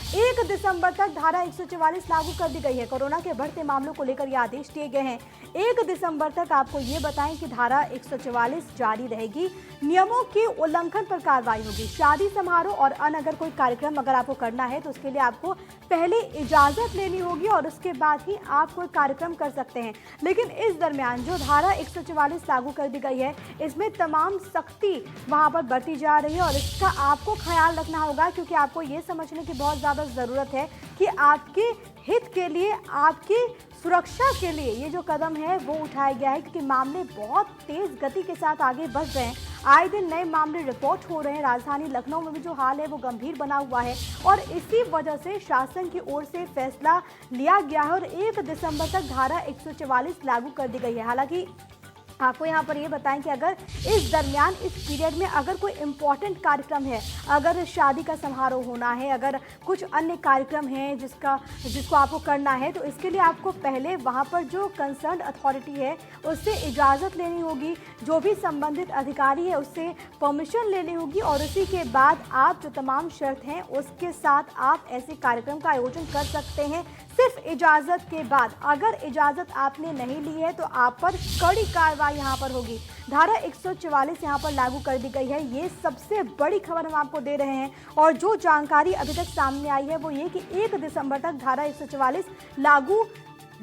1 दिसंबर तक धारा 144 लागू कर दी गई है। कोरोना के बढ़ते मामलों को लेकर ये आदेश दिए गए हैं। 1 दिसंबर तक आपको ये बताएं कि धारा 144 जारी रहेगी। नियमों के उल्लंघन पर कार्रवाई होगी। शादी समारोह और अन्य अगर कोई कार्यक्रम अगर आपको करना है तो उसके लिए आपको पहले इजाजत लेनी होगी और उसके बाद ही आप कोई कार्यक्रम कर सकते हैं। लेकिन इस दरमियान जो धारा 144 लागू कर दी गई है, इसमें तमाम सख्ती वहां पर बरती जा रही है और इसका आपको ख्याल रखना होगा, क्योंकि आपको ये समझने की बहुत ज़्यादा ज़रूरत है कि आपके हित के लिए, आपकी सुरक्षा के लिए ये जो कदम है वो उठाया गया है, क्योंकि मामले बहुत तेज गति के साथ आगे बढ़ रहे हैं। आए दिन नए मामले रिपोर्ट हो रहे हैं। राजधानी लखनऊ में भी जो हाल है वो गंभीर बना हुआ है और इसी वजह से शासन की ओर से फैसला लिया गया है और 1 दिसंबर तक धारा 144 लागू कर दी गई है। हालांकि आपको यहाँ पर ये बताएं कि अगर इस दरमियान, इस पीरियड में अगर कोई इम्पॉर्टेंट कार्यक्रम है, अगर शादी का समारोह होना है, अगर कुछ अन्य कार्यक्रम है जिसको आपको करना है, तो इसके लिए आपको पहले वहाँ पर जो कंसर्न अथॉरिटी है उससे इजाज़त लेनी होगी। जो भी संबंधित अधिकारी है उससे परमिशन लेनी होगी और उसी के बाद आप जो तमाम शर्त हैं उसके साथ आप ऐसे कार्यक्रम का आयोजन कर सकते हैं, सिर्फ इजाज़त के बाद। अगर इजाज़त आपने नहीं ली है तो आप पर कड़ी कार्रवाई यहाँ पर होगी। धारा 144 यहाँ पर लागू कर दी गई है। ये सबसे बड़ी खबर हम आपको दे रहे हैं और जो जानकारी अभी तक सामने आई है वो ये कि 1 दिसंबर तक धारा 144 लागू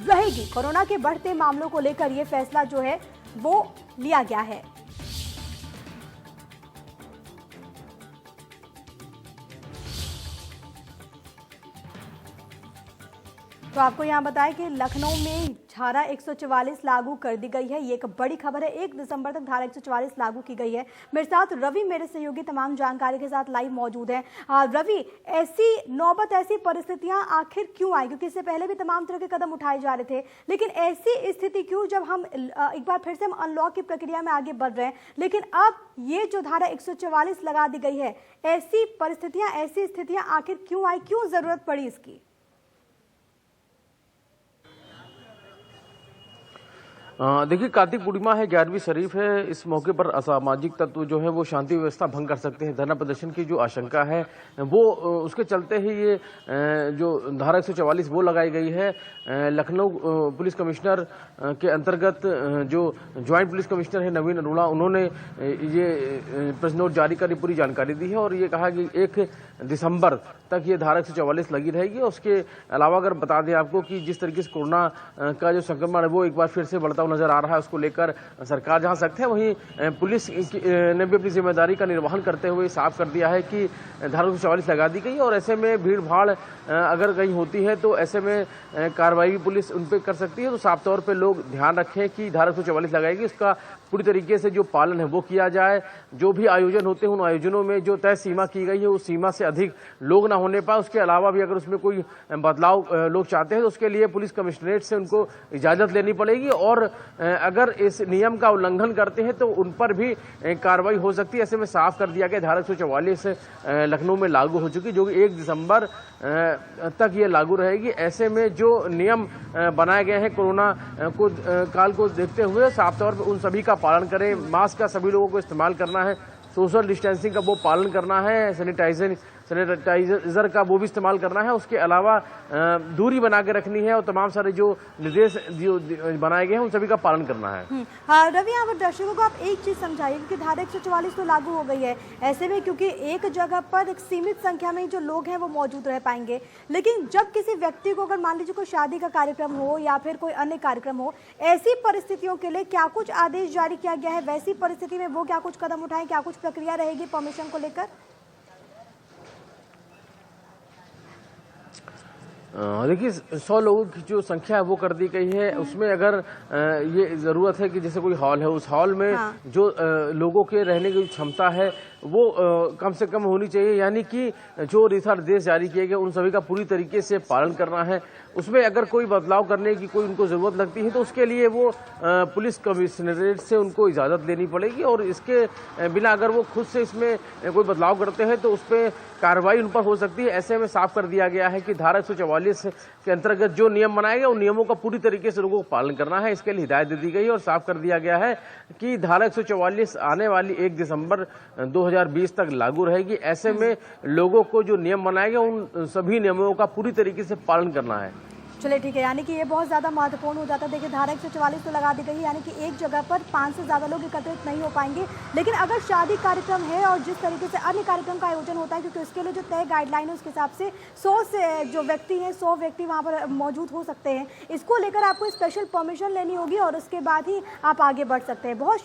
रहेगी। कोरोना के बढ़ते मामलों को लेकर ये फैसला जो है वो लिया गया है। तो आपको यहाँ बताएं कि लखनऊ में धारा 144 लागू कर दी गई है। ये एक बड़ी खबर है। 1 दिसंबर तक धारा 144 लागू की गई है। मेरे साथ रवि, मेरे सहयोगी, तमाम जानकारी के साथ लाइव मौजूद हैं। रवि, ऐसी नौबत, ऐसी परिस्थितियां आखिर क्यों आई? क्योंकि इससे पहले भी तमाम तरह के कदम उठाए जा रहे थे, लेकिन ऐसी स्थिति क्यों जब हम एक बार फिर से हम अनलॉक की प्रक्रिया में आगे बढ़ रहे हैं, लेकिन अब ये जो धारा 144 लगा दी गई है, ऐसी परिस्थितियां, ऐसी स्थितियां आखिर क्यों आई, क्यों जरूरत पड़ी इसकी? देखिए, कार्तिक पूर्णिमा है, 11वीं शरीफ है। इस मौके पर असामाजिक तत्व जो है वो शांति व्यवस्था भंग कर सकते हैं। धरना प्रदर्शन की जो आशंका है वो उसके चलते ही ये जो धारा 144 वो लगाई गई है। लखनऊ पुलिस कमिश्नर के अंतर्गत जो ज्वाइंट पुलिस कमिश्नर है नवीन अरोड़ा, उन्होंने ये प्रेस नोट जारी कर पूरी जानकारी दी है और ये कहा कि 1 दिसंबर तक ये धारा 144 लगी रहेगी। और उसके अलावा अगर बता दें आपको कि जिस तरीके से कोरोना का जो संक्रमण है वो एक बार फिर से बढ़ता नजर आ रहा है, उसको लेकर सरकार जहां सख्त है, वहीं पुलिस ने भी अपनी जिम्मेदारी का निर्वहन करते हुए साफ कर दिया है कि धारा 144 लगा दी गई और ऐसे में भीड़ भाड़ अगर कहीं होती है तो ऐसे में कार्रवाई भी पुलिस उन पर कर सकती है। तो साफ तौर पे लोग ध्यान रखें कि धारा 144 लगाएगी, उसका पूरी तरीके से जो पालन है वो किया जाए। जो भी आयोजन होते हैं उन आयोजनों में जो तय सीमा की गई है उस सीमा से अधिक लोग ना होने पाए। उसके अलावा भी अगर उसमें कोई बदलाव लोग चाहते हैं तो उसके लिए पुलिस कमिश्नरेट से उनको इजाजत लेनी पड़ेगी और अगर इस नियम का उल्लंघन करते हैं तो उन पर भी कार्रवाई हो सकती है। ऐसे में साफ कर दिया गया धारा 144 लखनऊ में लागू हो चुकी, जो कि 1 दिसंबर तक ये लागू रहेगी। ऐसे में जो नियम बनाए गए हैं कोरोना को काल को देखते हुए, साफ तौर पर उन सभी का पालन करें। मास्क का सभी लोगों को इस्तेमाल करना है, सोशल डिस्टेंसिंग का वो पालन करना है, सैनिटाइजर का वो भी इस्तेमाल करना है। उसके अलावा दूरी बना के रखनी है और तमाम सारे जो निर्देश जो बनाए गए हैं उन सभी का पालन करना है। हाँ रवि, यहाँ पर दर्शकों को आप एक चीज समझाइए, क्योंकि धारा 144 तो लागू हो गई है, ऐसे में क्योंकि एक जगह पर एक सीमित संख्या में जो लोग हैं वो मौजूद रह पाएंगे, लेकिन जब किसी व्यक्ति को अगर मान लीजिए कोई शादी का कार्यक्रम हो या फिर कोई अन्य कार्यक्रम हो, ऐसी परिस्थितियों के लिए क्या कुछ आदेश जारी किया गया है? वैसी परिस्थिति में वो क्या कुछ कदम उठाए, क्या कुछ प्रक्रिया रहेगी परमिशन को लेकर? देखिए, 100 लोगों की जो संख्या है वो कर दी गई है। उसमें अगर ये जरूरत है कि जैसे कोई हॉल है, उस हॉल में जो लोगों के रहने की क्षमता है वो कम से कम होनी चाहिए, यानी कि जो दिशा निर्देश जारी किए गए उन सभी का पूरी तरीके से पालन करना है। उसमें अगर कोई बदलाव करने की कोई उनको जरूरत लगती है तो उसके लिए वो पुलिस कमिश्नरेट से उनको इजाजत लेनी पड़ेगी और इसके बिना अगर वो खुद से इसमें कोई बदलाव करते हैं तो उस पर कार्रवाई उन पर हो सकती है। ऐसे में साफ कर दिया गया है कि धारा 144 के अंतर्गत जो नियम बनाए गए उन नियमों का पूरी तरीके से लोगों को पालन करना है, इसके लिए हिदायत दे दी गई है और साफ कर दिया गया है कि धारा 144 आने वाली 1 दिसंबर 2020 2020 तक लागू रहेगी। ऐसे में लोगों को जो नियम बनाए गए उन सभी नियमों का पूरी तरीके से पालन करना है। चलिए ठीक है, यानी कि ये बहुत ज़्यादा महत्वपूर्ण हो जाता है। देखिए धारा 144 तो लगा दी गई है, यानी कि एक जगह पर 5 से ज़्यादा लोग एकत्रित नहीं हो पाएंगे। लेकिन अगर शादी कार्यक्रम है और जिस तरीके से अन्य कार्यक्रम का आयोजन होता है, क्योंकि उसके लिए जो तय गाइडलाइन है उसके हिसाब से 100 से जो व्यक्ति हैं 100 व्यक्ति वहाँ पर मौजूद हो सकते हैं। इसको लेकर आपको स्पेशल परमिशन लेनी होगी और उसके बाद ही आप आगे बढ़ सकते हैं। बहुत